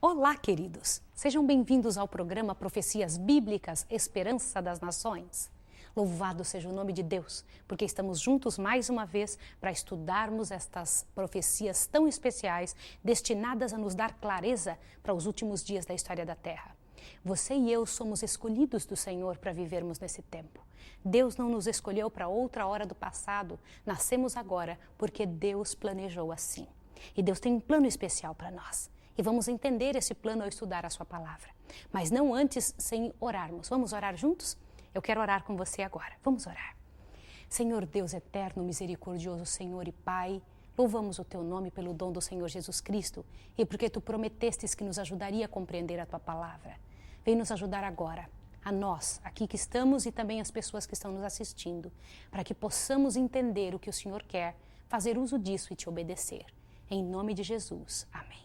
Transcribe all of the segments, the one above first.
Olá, queridos! Sejam bem-vindos ao programa Profecias Bíblicas, Esperança das Nações. Louvado seja o nome de Deus, porque estamos juntos mais uma vez para estudarmos estas profecias tão especiais, destinadas a nos dar clareza para os últimos dias da história da Terra. Você e eu somos escolhidos do Senhor para vivermos nesse tempo. Deus não nos escolheu para outra hora do passado, nascemos agora porque Deus planejou assim. E Deus tem um plano especial para nós. E vamos entender esse plano ao estudar a sua palavra. Mas não antes sem orarmos. Vamos orar juntos? Eu quero orar com você agora. Vamos orar. Senhor Deus eterno, misericordioso Senhor e Pai, louvamos o teu nome pelo dom do Senhor Jesus Cristo e porque tu prometestes que nos ajudaria a compreender a tua palavra. Vem nos ajudar agora, a nós, aqui que estamos e também as pessoas que estão nos assistindo, para que possamos entender o que o Senhor quer, fazer uso disso e te obedecer. Em nome de Jesus. Amém.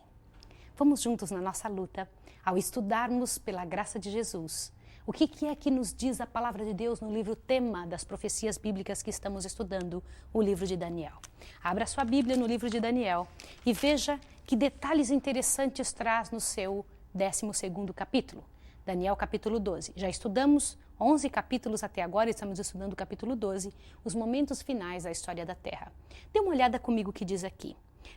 Vamos juntos na nossa luta, ao estudarmos pela graça de Jesus, o que é que nos diz a palavra de Deus no livro tema das profecias bíblicas que estamos estudando, o livro de Daniel. Abra sua Bíblia no livro de Daniel e veja que detalhes interessantes traz no seu 12º capítulo. Daniel capítulo 12. Já estudamos 11 capítulos até agora, estamos estudando o capítulo 12, os momentos finais da história da Terra. Dê uma olhada comigo o que diz aqui.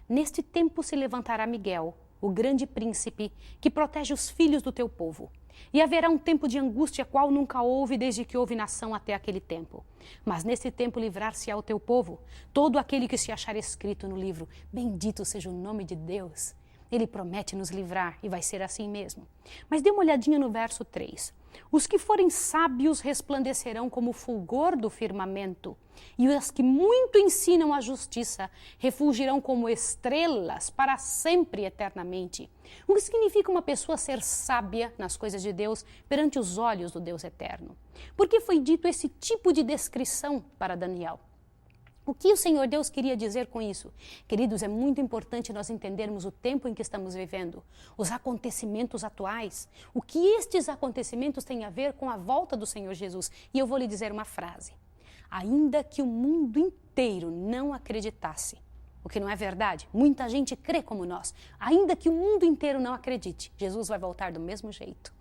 Neste tempo se levantará Miguel, o grande príncipe, que protege os filhos do teu povo. E haverá um tempo de angústia, qual nunca houve desde que houve nação até aquele tempo. Mas nesse tempo livrar-se-á o teu povo, todo aquele que se achar escrito no livro. Bendito seja o nome de Deus. Ele promete nos livrar e vai ser assim mesmo. Mas dê uma olhadinha no verso 3. Os que forem sábios resplandecerão como o fulgor do firmamento, e os que muito ensinam a justiça refulgirão como estrelas para sempre e eternamente. O que significa uma pessoa ser sábia nas coisas de Deus perante os olhos do Deus eterno? Por que foi dito esse tipo de descrição para Daniel? O que o Senhor Deus queria dizer com isso? Queridos, é muito importante nós entendermos o tempo em que estamos vivendo, os acontecimentos atuais, o que estes acontecimentos têm a ver com a volta do Senhor Jesus. E eu vou lhe dizer uma frase. Ainda que o mundo inteiro não acreditasse, o que não é verdade, muita gente crê como nós, ainda que o mundo inteiro não acredite, Jesus vai voltar do mesmo jeito.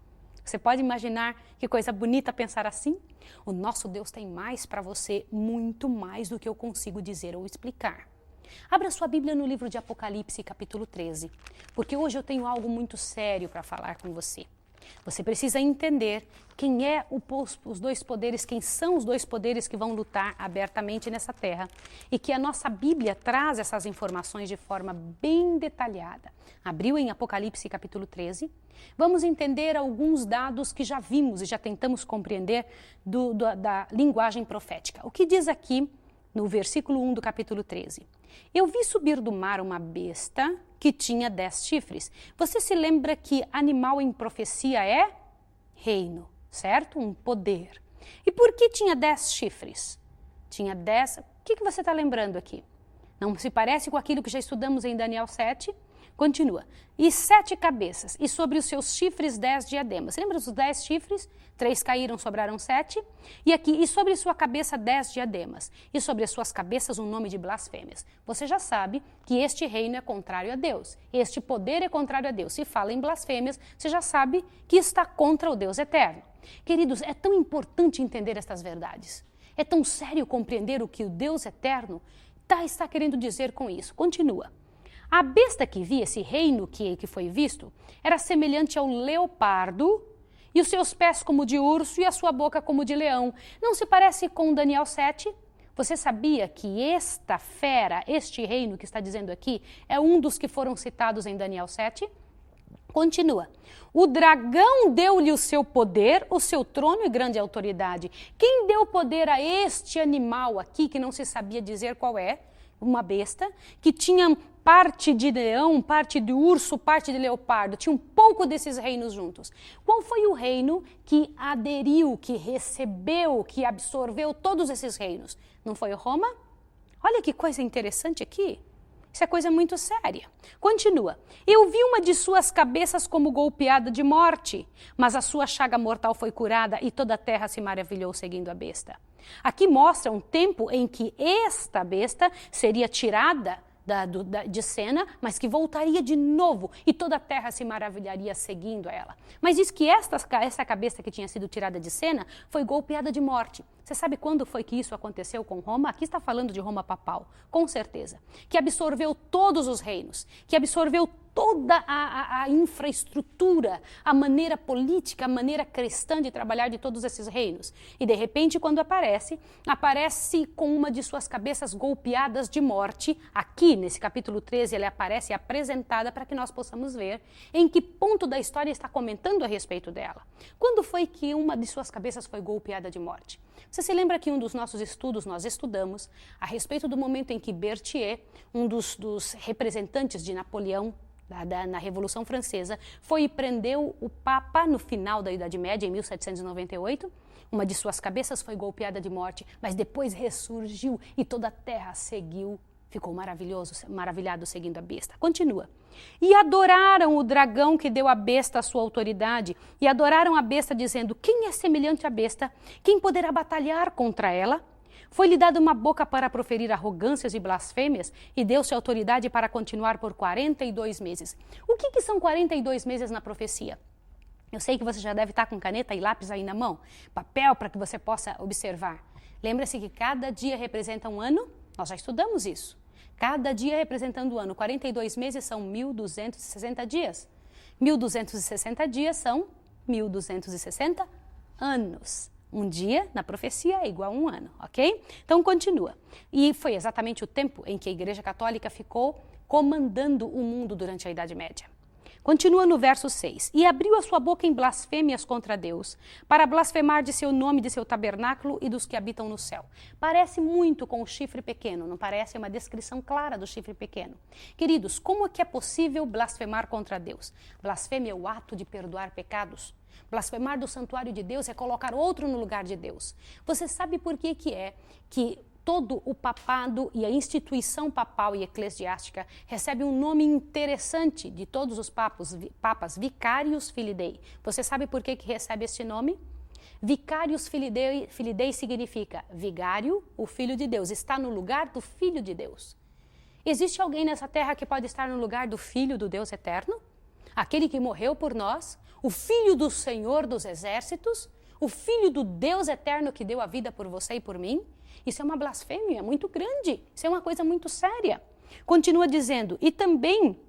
Você pode imaginar que coisa bonita pensar assim? O nosso Deus tem mais para você, muito mais do que eu consigo dizer ou explicar. Abra sua Bíblia no livro de Apocalipse, capítulo 13, porque hoje eu tenho algo muito sério para falar com você. Você precisa entender quem é os dois poderes, quem são os dois poderes que vão lutar abertamente nessa terra e que a nossa Bíblia traz essas informações de forma bem detalhada. Abriu em Apocalipse capítulo 13, vamos entender alguns dados que já vimos e já tentamos compreender da linguagem profética. O que diz aqui no versículo 1 do capítulo 13? Eu vi subir do mar uma besta que tinha 10 chifres. Você se lembra que animal em profecia é reino, certo? Um poder. E por que tinha 10 chifres? Tinha 10... O que você está lembrando aqui? Não se parece com aquilo que já estudamos em Daniel 7? Continua. E 7 cabeças, e sobre os seus chifres 10 diademas. Você lembra dos 10 chifres? 3 caíram, sobraram 7. E aqui, e sobre sua cabeça 10 diademas. E sobre as suas cabeças um nome de blasfêmias. Você já sabe que este reino é contrário a Deus. Este poder é contrário a Deus. Se fala em blasfêmias, você já sabe que está contra o Deus eterno. Queridos, é tão importante entender estas verdades. É tão sério compreender o que o Deus eterno está querendo dizer com isso. Continua. A besta que vi, esse reino que foi visto, era semelhante ao leopardo, e os seus pés como de urso e a sua boca como de leão. Não se parece com Daniel 7? Você sabia que esta fera, este reino que está dizendo aqui, é um dos que foram citados em Daniel 7? Continua. O dragão deu-lhe o seu poder, o seu trono e grande autoridade. Quem deu poder a este animal aqui, que não se sabia dizer qual é, uma besta, que tinha parte de leão, parte de urso, parte de leopardo, tinha um pouco desses reinos juntos. Qual foi o reino que aderiu, que recebeu, que absorveu todos esses reinos? Não foi Roma? Olha que coisa interessante aqui. Isso é coisa muito séria. Continua. Eu vi uma de suas cabeças como golpeada de morte, mas a sua chaga mortal foi curada e toda a terra se maravilhou seguindo a besta. Aqui mostra um tempo em que esta besta seria tirada de cena, mas que voltaria de novo e toda a terra se maravilharia seguindo ela. Mas diz que essa cabeça que tinha sido tirada de cena foi golpeada de morte. Você sabe quando foi que isso aconteceu com Roma? Aqui está falando de Roma papal, com certeza. Que absorveu todos os reinos, que absorveu toda a infraestrutura, a maneira política, a maneira cristã de trabalhar de todos esses reinos. E de repente, quando aparece com uma de suas cabeças golpeadas de morte. Aqui, nesse capítulo 13, ela aparece apresentada para que nós possamos ver em que ponto da história está comentando a respeito dela. Quando foi que uma de suas cabeças foi golpeada de morte? Você se lembra que em um dos nossos estudos nós estudamos a respeito do momento em que Berthier, um dos representantes de Napoleão, na Revolução Francesa, foi e prendeu o Papa no final da Idade Média, em 1798. Uma de suas cabeças foi golpeada de morte, mas depois ressurgiu e toda a terra seguiu, ficou maravilhado seguindo a besta. Continua. E adoraram o dragão que deu à besta a sua autoridade, e adoraram a besta dizendo, quem é semelhante à besta? Quem poderá batalhar contra ela? Foi-lhe dada uma boca para proferir arrogâncias e blasfêmias e deu-se autoridade para continuar por 42 meses. O que são 42 meses na profecia? Eu sei que você já deve estar com caneta e lápis aí na mão, papel para que você possa observar. Lembra-se que cada dia representa um ano? Nós já estudamos isso. Cada dia representando um ano. 42 meses são 1.260 dias. 1.260 dias são 1.260 anos. Um dia, na profecia, é igual a um ano, ok? Então, continua. E foi exatamente o tempo em que a Igreja Católica ficou comandando o mundo durante a Idade Média. Continua no verso 6. E abriu a sua boca em blasfêmias contra Deus, para blasfemar de seu nome, de seu tabernáculo e dos que habitam no céu. Parece muito com o chifre pequeno, não parece? É uma descrição clara do chifre pequeno. Queridos, como é que é possível blasfemar contra Deus? Blasfêmia é o ato de perdoar pecados. Blasfemar do santuário de Deus é colocar outro no lugar de Deus. Você sabe por que que todo o papado e a instituição papal e eclesiástica recebe um nome interessante de todos os papas, Vicarius Filii? Você sabe por que recebe este nome? Vicarius Filii significa vigário, o Filho de Deus, está no lugar do Filho de Deus. Existe alguém nessa terra que pode estar no lugar do Filho do Deus eterno? Aquele que morreu por nós, o Filho do Senhor dos Exércitos, o Filho do Deus eterno que deu a vida por você e por mim. Isso é uma blasfêmia muito grande, isso é uma coisa muito séria. Continua dizendo, e também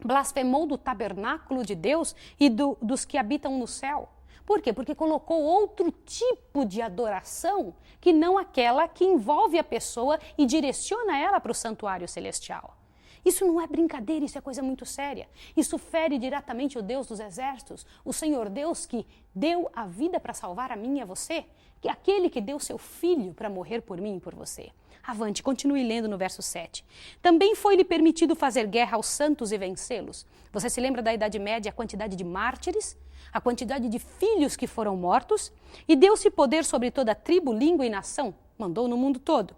blasfemou do tabernáculo de Deus e dos que habitam no céu. Por quê? Porque colocou outro tipo de adoração que não aquela que envolve a pessoa e direciona ela para o santuário celestial. Isso não é brincadeira, isso é coisa muito séria. Isso fere diretamente o Deus dos exércitos, o Senhor Deus que deu a vida para salvar a mim e a você, que é aquele que deu seu filho para morrer por mim e por você. Avante, continue lendo no verso 7. Também foi-lhe permitido fazer guerra aos santos e vencê-los. Você se lembra da Idade Média, a quantidade de mártires, a quantidade de filhos que foram mortos? E deu-se poder sobre toda tribo, língua e nação, mandou no mundo todo.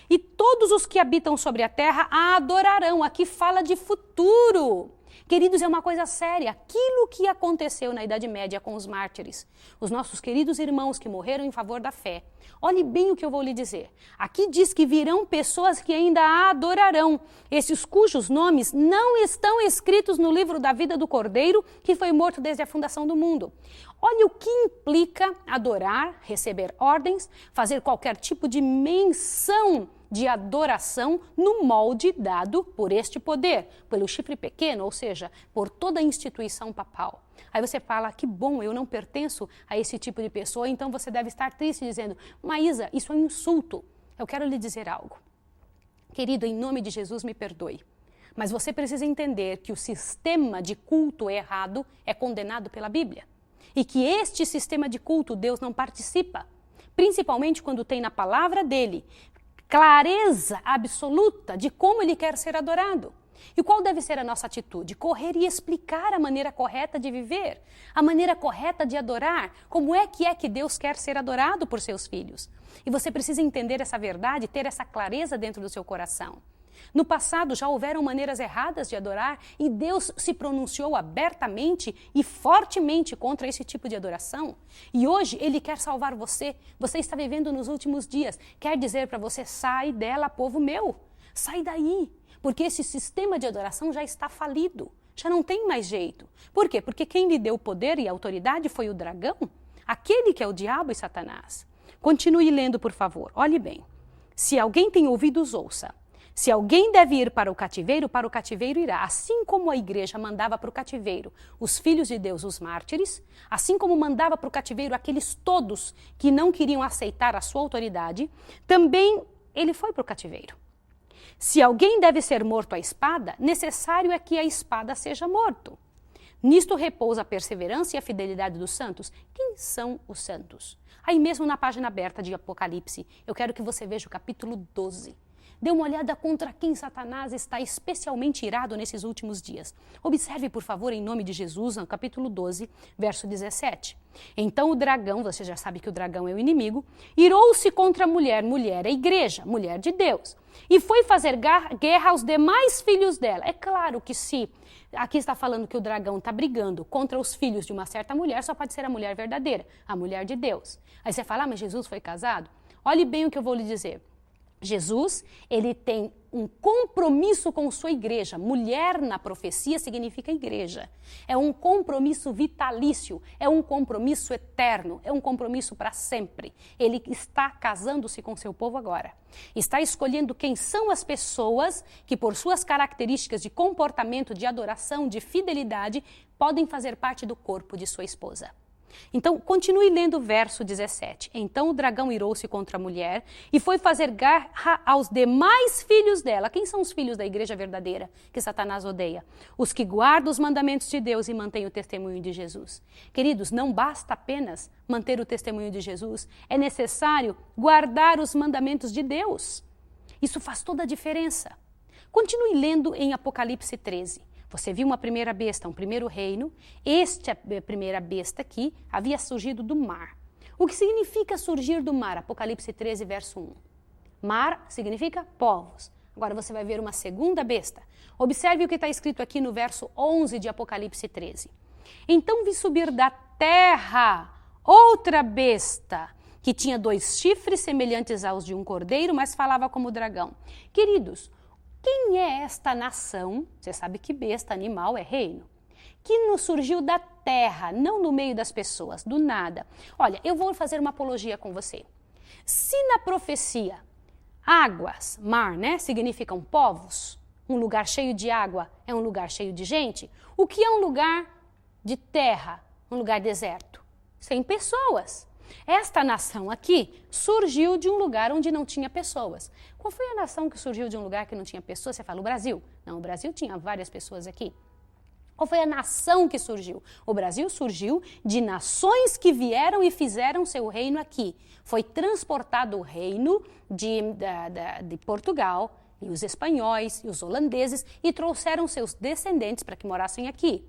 E todos os que habitam sobre a terra a adorarão. Aqui fala de futuro. Queridos, é uma coisa séria. Aquilo que aconteceu na Idade Média com os mártires, os nossos queridos irmãos que morreram em favor da fé. Olhe bem o que eu vou lhe dizer. Aqui diz que virão pessoas que ainda a adorarão, esses cujos nomes não estão escritos no livro da vida do Cordeiro, que foi morto desde a fundação do mundo. Olha o que implica adorar, receber ordens, fazer qualquer tipo de menção de adoração no molde dado por este poder, pelo chifre pequeno, ou seja, por toda a instituição papal. Aí você fala, que bom, eu não pertenço a esse tipo de pessoa, então você deve estar triste dizendo, Maísa, isso é um insulto. Eu quero lhe dizer algo. Querido, em nome de Jesus, me perdoe. Mas você precisa entender que o sistema de culto errado é condenado pela Bíblia. E que este sistema de culto Deus não participa, principalmente quando tem na palavra dele clareza absoluta de como ele quer ser adorado. E qual deve ser a nossa atitude? Correr e explicar a maneira correta de viver, a maneira correta de adorar, como é que Deus quer ser adorado por seus filhos. E você precisa entender essa verdade, ter essa clareza dentro do seu coração. No passado já houveram maneiras erradas de adorar e Deus se pronunciou abertamente e fortemente contra esse tipo de adoração. E hoje Ele quer salvar você. Você está vivendo nos últimos dias. Quer dizer para você, sai dela, povo meu. Sai daí. porque esse sistema de adoração já está falido, já não tem mais jeito. Por quê? Porque quem lhe deu poder e autoridade foi o dragão, aquele que é o diabo e Satanás. Continue lendo, por favor. Olhe bem. Se alguém tem ouvidos, ouça. Se alguém deve ir para o cativeiro irá. Assim como a igreja mandava para o cativeiro os filhos de Deus, os mártires, assim como mandava para o cativeiro aqueles todos que não queriam aceitar a sua autoridade, também ele foi para o cativeiro. Se alguém deve ser morto à espada, necessário é que a espada seja morto. Nisto repousa a perseverança e a fidelidade dos santos. Quem são os santos? Aí mesmo na página aberta de Apocalipse, eu quero que você veja o capítulo 12. Dê uma olhada contra quem Satanás está especialmente irado nesses últimos dias. Observe, por favor, em nome de Jesus, no capítulo 12, verso 17. Então o dragão, você já sabe que o dragão é o inimigo, irou-se contra a mulher, mulher é a igreja, mulher de Deus, e foi fazer guerra aos demais filhos dela. É claro que se aqui está falando que o dragão está brigando contra os filhos de uma certa mulher, só pode ser a mulher verdadeira, a mulher de Deus. Aí você fala, mas Jesus foi casado? Olhe bem o que eu vou lhe dizer. Jesus, ele tem um compromisso com sua igreja. Mulher na profecia significa igreja. É um compromisso vitalício, é um compromisso eterno, é um compromisso para sempre. Ele está casando-se com seu povo agora. Está escolhendo quem são as pessoas que, por suas características de comportamento, de adoração, de fidelidade, podem fazer parte do corpo de sua esposa. Então, continue lendo o verso 17. Então o dragão irou-se contra a mulher e foi fazer guerra aos demais filhos dela. Quem são os filhos da igreja verdadeira que Satanás odeia? Os que guardam os mandamentos de Deus e mantêm o testemunho de Jesus. Queridos, não basta apenas manter o testemunho de Jesus, é necessário guardar os mandamentos de Deus. Isso faz toda a diferença. Continue lendo em Apocalipse 13. Você viu uma primeira besta, um primeiro reino. Esta primeira besta aqui havia surgido do mar. O que significa surgir do mar? Apocalipse 13, verso 1. Mar significa povos. Agora você vai ver uma segunda besta. Observe o que está escrito aqui no verso 11 de Apocalipse 13. Então vi subir da terra outra besta, que tinha 2 chifres semelhantes aos de um cordeiro, mas falava como dragão. Queridos, quem é esta nação? Você sabe que besta, animal, é reino. Que nos surgiu da terra, não no meio das pessoas, do nada. Olha, eu vou fazer uma apologia com você. Se na profecia, águas, mar, né, significam povos, um lugar cheio de água é um lugar cheio de gente, o que é um lugar de terra, um lugar deserto? Sem pessoas. Esta nação aqui surgiu de um lugar onde não tinha pessoas. Qual foi a nação que surgiu de um lugar que não tinha pessoas? Você fala o Brasil. Não, o Brasil tinha várias pessoas aqui. Qual foi a nação que surgiu? O Brasil surgiu de nações que vieram e fizeram seu reino aqui. Foi transportado o reino de Portugal, e os espanhóis, e os holandeses, e trouxeram seus descendentes para que morassem aqui.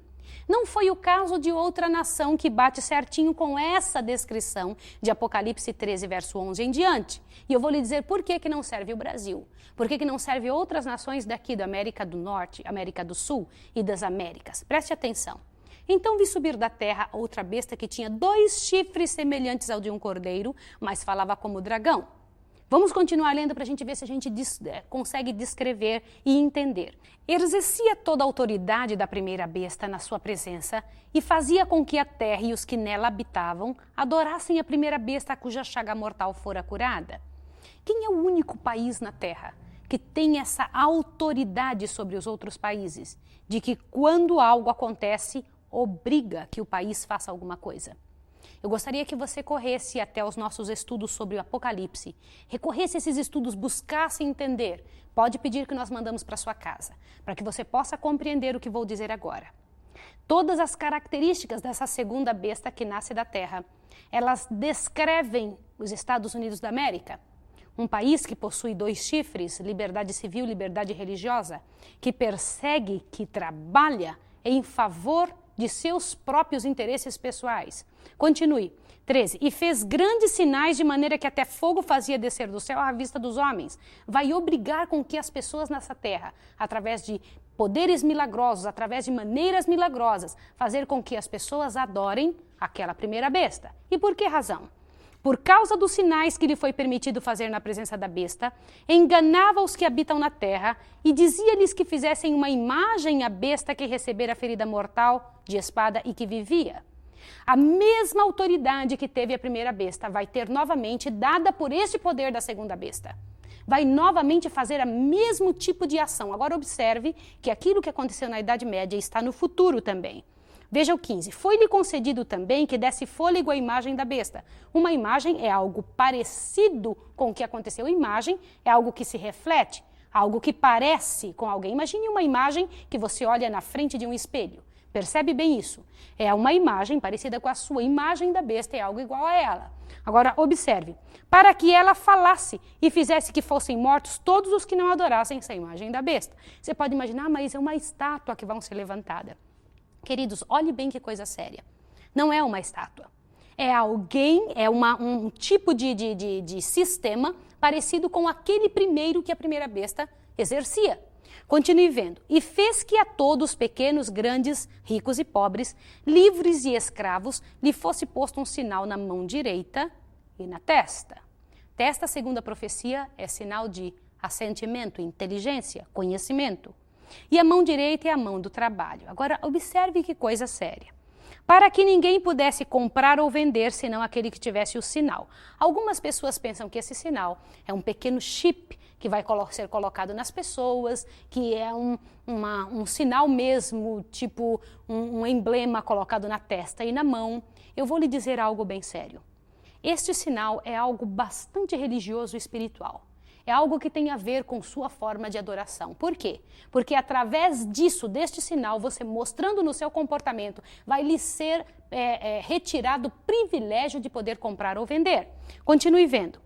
Não foi o caso de outra nação que bate certinho com essa descrição de Apocalipse 13, verso 11 em diante. E eu vou lhe dizer por que não serve o Brasil. Por que não serve outras nações daqui da América do Norte, América do Sul e das Américas. Preste atenção. Então vi subir da terra outra besta que tinha 2 chifres semelhantes ao de um cordeiro, mas falava como dragão. Vamos continuar lendo para a gente ver se a gente consegue descrever e entender. Exercia toda a autoridade da primeira besta na sua presença e fazia com que a terra e os que nela habitavam adorassem a primeira besta cuja chaga mortal fora curada. Quem é o único país na terra que tem essa autoridade sobre os outros países, de que quando algo acontece, obriga que o país faça alguma coisa? Eu gostaria que você corresse até os nossos estudos sobre o Apocalipse, recorresse a esses estudos, buscasse entender. Pode pedir que nós mandamos para sua casa, para que você possa compreender o que vou dizer agora. Todas as características dessa segunda besta que nasce da terra, elas descrevem os Estados Unidos da América, um país que possui 2 chifres, liberdade civil, liberdade religiosa, que persegue, que trabalha em favor de seus próprios interesses pessoais. Continue. 13. E fez grandes sinais de maneira que até fogo fazia descer do céu à vista dos homens. Vai obrigar com que as pessoas nessa terra, através de poderes milagrosos, através de maneiras milagrosas, fazer com que as pessoas adorem aquela primeira besta. E por que razão? Por causa dos sinais que lhe foi permitido fazer na presença da besta, enganava os que habitam na terra e dizia-lhes que fizessem uma imagem à besta que recebera a ferida mortal de espada e que vivia. A mesma autoridade que teve a primeira besta vai ter novamente dada por este poder da segunda besta. Vai novamente fazer o mesmo tipo de ação. Agora observe que aquilo que aconteceu na Idade Média está no futuro também. Veja o 15. Foi-lhe concedido também que desse fôlego à imagem da besta. Uma imagem é algo parecido com o que aconteceu. Imagem é algo que se reflete, algo que parece com alguém. Imagine uma imagem que você olha na frente de um espelho. Percebe bem isso? É uma imagem parecida com a sua imagem da besta, é algo igual a ela. Agora, observe. Para que ela falasse e fizesse que fossem mortos todos os que não adorassem essa imagem da besta. Você pode imaginar, mas é uma estátua que vai ser levantada. Queridos, olhe bem que coisa séria. Não é uma estátua. É alguém, é um tipo de sistema parecido com aquele primeiro que a primeira besta exercia. Continue vendo. E fez que a todos, pequenos, grandes, ricos e pobres, livres e escravos, lhe fosse posto um sinal na mão direita e na testa. Testa, segundo a profecia, é sinal de assentimento, inteligência, conhecimento. E a mão direita é a mão do trabalho. Agora, observe que coisa séria. Para que ninguém pudesse comprar ou vender, senão aquele que tivesse o sinal. Algumas pessoas pensam que esse sinal é um pequeno chip que vai ser colocado nas pessoas, que é um sinal mesmo, tipo um emblema colocado na testa e na mão. Eu vou lhe dizer algo bem sério. Este sinal é algo bastante religioso e espiritual. É algo que tem a ver com sua forma de adoração. Por quê? Porque através disso, deste sinal, você mostrando no seu comportamento, vai lhe ser retirado o privilégio de poder comprar ou vender. Continue vendo.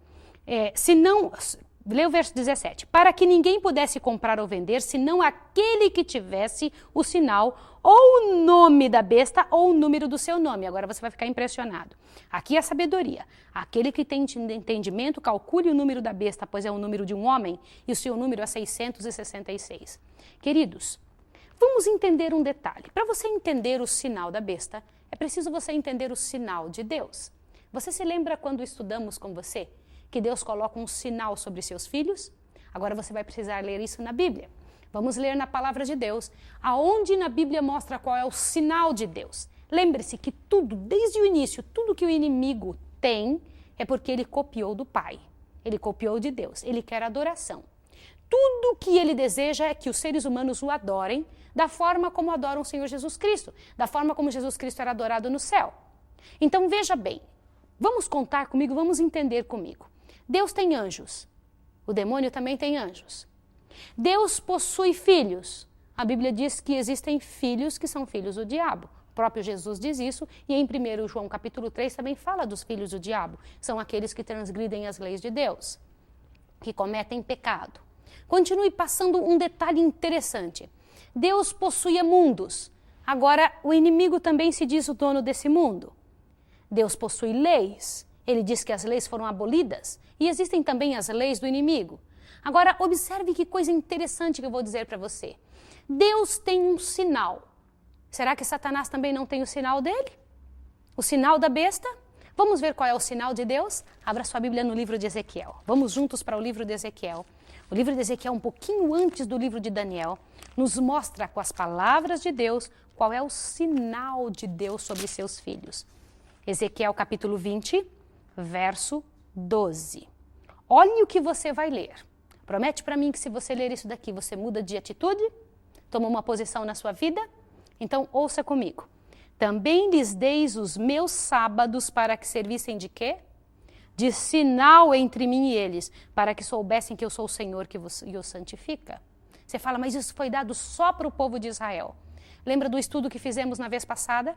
Lê o verso 17. Para que ninguém pudesse comprar ou vender, senão aquele que tivesse o sinal, ou o nome da besta, ou o número do seu nome. Agora você vai ficar impressionado. Aqui é a sabedoria. Aquele que tem entendimento, calcule o número da besta, pois é o número de um homem, e o seu número é 666. Queridos, vamos entender um detalhe. Para você entender o sinal da besta, é preciso você entender o sinal de Deus. Você se lembra quando estudamos com você que Deus coloca um sinal sobre seus filhos? Agora você vai precisar ler isso na Bíblia. Vamos ler na palavra de Deus, aonde na Bíblia mostra qual é o sinal de Deus. Lembre-se que tudo, desde o início, tudo que o inimigo tem é porque ele copiou do Pai. Ele copiou de Deus. Ele quer adoração. Tudo que ele deseja é que os seres humanos o adorem da forma como adoram o Senhor Jesus Cristo, da forma como Jesus Cristo era adorado no céu. Então veja bem, vamos contar comigo, vamos entender comigo. Deus tem anjos. O demônio também tem anjos. Deus possui filhos. A Bíblia diz que existem filhos que são filhos do diabo. O próprio Jesus diz isso e em 1 João capítulo 3 também fala dos filhos do diabo. São aqueles que transgridem as leis de Deus, que cometem pecado. Continue passando um detalhe interessante. Deus possuía mundos. Agora, o inimigo também se diz o dono desse mundo. Deus possui leis. Ele diz que as leis foram abolidas e existem também as leis do inimigo. Agora, observe que coisa interessante que eu vou dizer para você. Deus tem um sinal. Será que Satanás também não tem o sinal dele? O sinal da besta? Vamos ver qual é o sinal de Deus? Abra sua Bíblia no livro de Ezequiel. Vamos juntos para o livro de Ezequiel. O livro de Ezequiel, um pouquinho antes do livro de Daniel, nos mostra com as palavras de Deus qual é o sinal de Deus sobre seus filhos. Ezequiel capítulo 20, verso 12. Olhe o que você vai ler. Promete para mim que se você ler isso daqui, você muda de atitude? Toma uma posição na sua vida? Então, ouça comigo. Também lhes deis os meus sábados para que servissem de quê? De sinal entre mim e eles, para que soubessem que eu sou o Senhor que os santifica. Você fala, mas isso foi dado só para o povo de Israel. Lembra do estudo que fizemos na vez passada?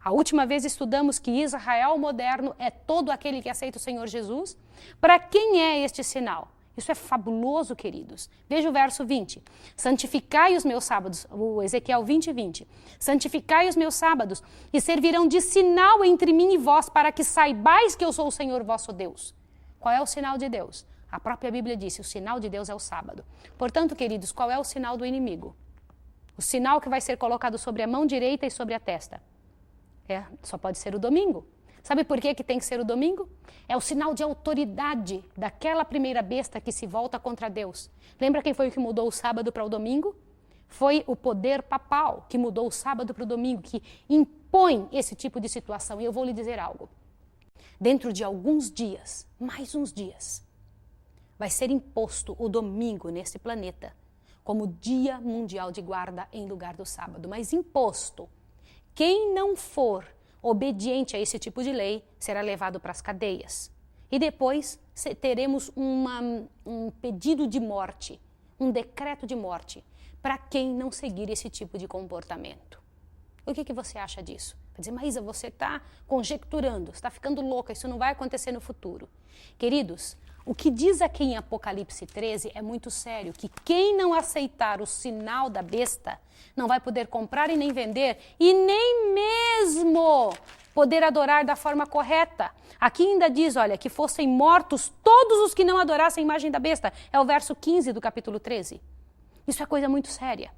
A última vez estudamos que Israel moderno é todo aquele que aceita o Senhor Jesus. Para quem é este sinal? Isso é fabuloso, queridos. Veja o verso 20. Santificai os meus sábados, o Ezequiel 20, 20. Santificai os meus sábados e servirão de sinal entre mim e vós, para que saibais que eu sou o Senhor vosso Deus. Qual é o sinal de Deus? A própria Bíblia disse, o sinal de Deus é o sábado. Portanto, queridos, qual é o sinal do inimigo? O sinal que vai ser colocado sobre a mão direita e sobre a testa. Só pode ser o domingo. Sabe por que tem que ser o domingo? É o sinal de autoridade daquela primeira besta que se volta contra Deus. Lembra quem foi que mudou o sábado para o domingo? Foi o poder papal que mudou o sábado para o domingo, que impõe esse tipo de situação. E eu vou lhe dizer algo. Dentro de alguns dias, mais uns dias, vai ser imposto o domingo nesse planeta como Dia Mundial de Guarda em lugar do sábado. Mas imposto. Quem não for obediente a esse tipo de lei será levado para as cadeias. E depois teremos um pedido de morte, um decreto de morte, para quem não seguir esse tipo de comportamento. O que você acha disso? Vai dizer, Maísa, você está conjecturando, você está ficando louca, isso não vai acontecer no futuro. Queridos, o que diz aqui em Apocalipse 13 é muito sério, que quem não aceitar o sinal da besta não vai poder comprar e nem vender, e nem mesmo poder adorar da forma correta. Aqui ainda diz, olha, que fossem mortos todos os que não adorassem a imagem da besta. É o verso 15 do capítulo 13. Isso é coisa muito séria.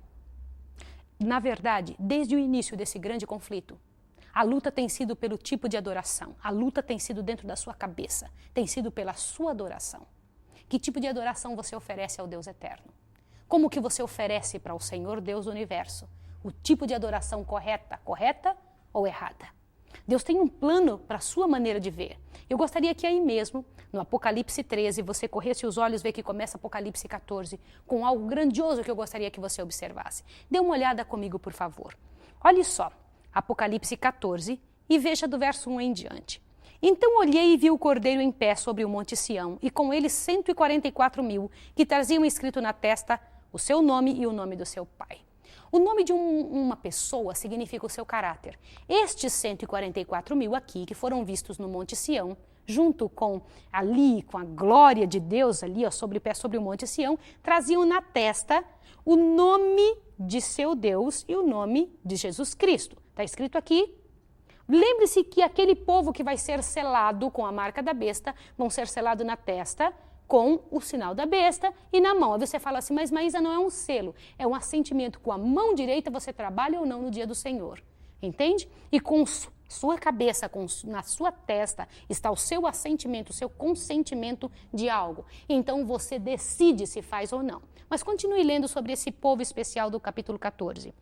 Na verdade, desde o início desse grande conflito, a luta tem sido pelo tipo de adoração. A luta tem sido dentro da sua cabeça. Tem sido pela sua adoração. Que tipo de adoração você oferece ao Deus eterno? Como que você oferece para o Senhor Deus do universo? O tipo de adoração correta ou errada? Deus tem um plano para a sua maneira de ver. Eu gostaria que aí mesmo, no Apocalipse 13, você corresse os olhos, vê que começa Apocalipse 14, com algo grandioso que eu gostaria que você observasse. Dê uma olhada comigo, por favor. Olhe só, Apocalipse 14, e veja do verso 1 em diante. Então olhei e vi o Cordeiro em pé sobre o monte Sião, e com ele 144.000, que traziam escrito na testa o seu nome e o nome do seu pai. O nome de uma pessoa significa o seu caráter. Estes 144.000 aqui, que foram vistos no Monte Sião, junto com a glória de Deus ali, ó, sobre o Monte Sião, traziam na testa o nome de seu Deus e o nome de Jesus Cristo. Está escrito aqui. Lembre-se que aquele povo que vai ser selado com a marca da besta, vão ser selados na testa, com o sinal da besta e na mão. Aí você fala assim, mas Maísa, não é um selo, é um assentimento com a mão direita, você trabalha ou não no dia do Senhor, entende? E com sua cabeça, na sua testa, está o seu assentimento, o seu consentimento de algo. Então você decide se faz ou não. Mas continue lendo sobre esse povo especial do capítulo 14.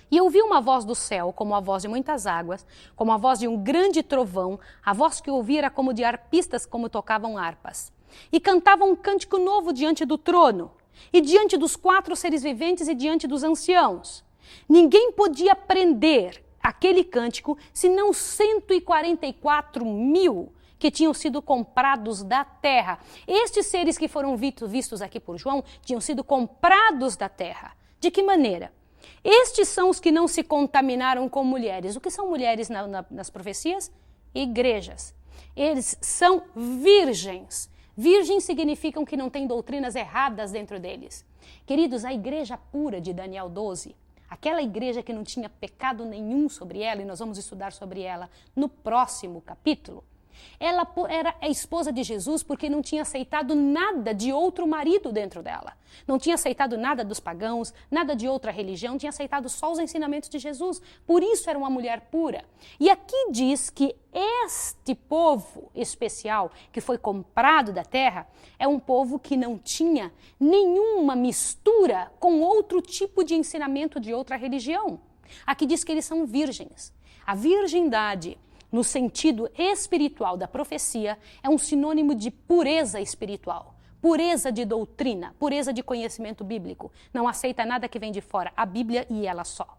E eu ouvi uma voz do céu, como a voz de muitas águas, como a voz de um grande trovão, a voz que eu ouvi era como de arpistas, como tocavam harpas. E cantavam um cântico novo diante do trono, e diante dos 4 seres viventes e diante dos anciãos. Ninguém podia aprender aquele cântico, senão 144.000 que tinham sido comprados da terra. Estes seres que foram vistos aqui por João, tinham sido comprados da terra. De que maneira? Estes são os que não se contaminaram com mulheres. O que são mulheres nas profecias? Igrejas. Eles são virgens. Virgens significam que não tem doutrinas erradas dentro deles. Queridos, a igreja pura de Daniel 12, aquela igreja que não tinha pecado nenhum sobre ela, e nós vamos estudar sobre ela no próximo capítulo, ela era a esposa de Jesus porque não tinha aceitado nada de outro marido dentro dela. Não tinha aceitado nada dos pagãos, nada de outra religião, tinha aceitado só os ensinamentos de Jesus. Por isso era uma mulher pura. E aqui diz que este povo especial que foi comprado da terra é um povo que não tinha nenhuma mistura com outro tipo de ensinamento de outra religião. Aqui diz que eles são virgens. A virgindade, no sentido espiritual da profecia, é um sinônimo de pureza espiritual, pureza de doutrina, pureza de conhecimento bíblico. Não aceita nada que vem de fora, a Bíblia e ela só.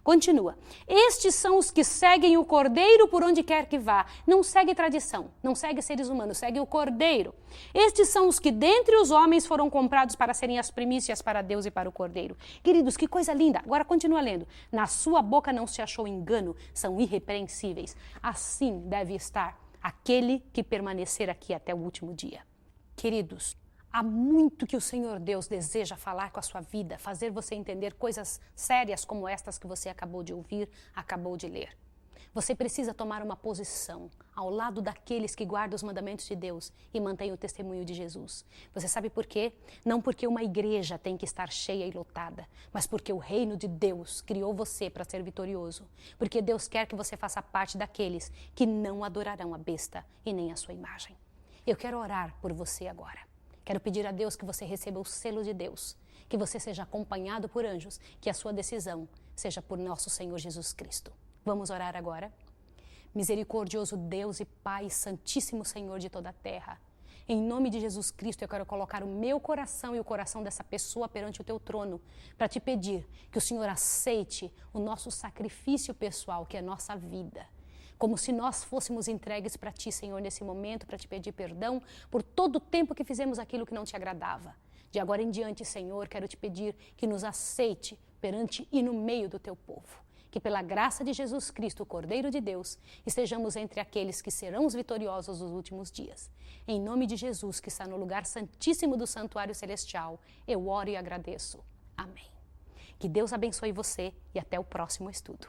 Continua. Estes são os que seguem o Cordeiro por onde quer que vá. Não segue tradição, não segue seres humanos, segue o Cordeiro. Estes são os que dentre os homens foram comprados para serem as primícias para Deus e para o Cordeiro. Queridos, que coisa linda. Agora continua lendo. Na sua boca não se achou engano, são irrepreensíveis. Assim deve estar aquele que permanecer aqui até o último dia. Queridos, há muito que o Senhor Deus deseja falar com a sua vida, fazer você entender coisas sérias como estas que você acabou de ouvir, acabou de ler. Você precisa tomar uma posição ao lado daqueles que guardam os mandamentos de Deus e mantêm o testemunho de Jesus. Você sabe por quê? Não porque uma igreja tem que estar cheia e lotada, mas porque o reino de Deus criou você para ser vitorioso. Porque Deus quer que você faça parte daqueles que não adorarão a besta e nem a sua imagem. Eu quero orar por você agora. Quero pedir a Deus que você receba o selo de Deus, que você seja acompanhado por anjos, que a sua decisão seja por nosso Senhor Jesus Cristo. Vamos orar agora? Misericordioso Deus e Pai, Santíssimo Senhor de toda a terra, em nome de Jesus Cristo eu quero colocar o meu coração e o coração dessa pessoa perante o teu trono para te pedir que o Senhor aceite o nosso sacrifício pessoal, que é a nossa vida. Como se nós fôssemos entregues para ti, Senhor, nesse momento, para te pedir perdão por todo o tempo que fizemos aquilo que não te agradava. De agora em diante, Senhor, quero te pedir que nos aceite perante e no meio do teu povo. Que pela graça de Jesus Cristo, o Cordeiro de Deus, estejamos entre aqueles que serão os vitoriosos nos últimos dias. Em nome de Jesus, que está no lugar santíssimo do santuário celestial, eu oro e agradeço. Amém. Que Deus abençoe você e até o próximo estudo.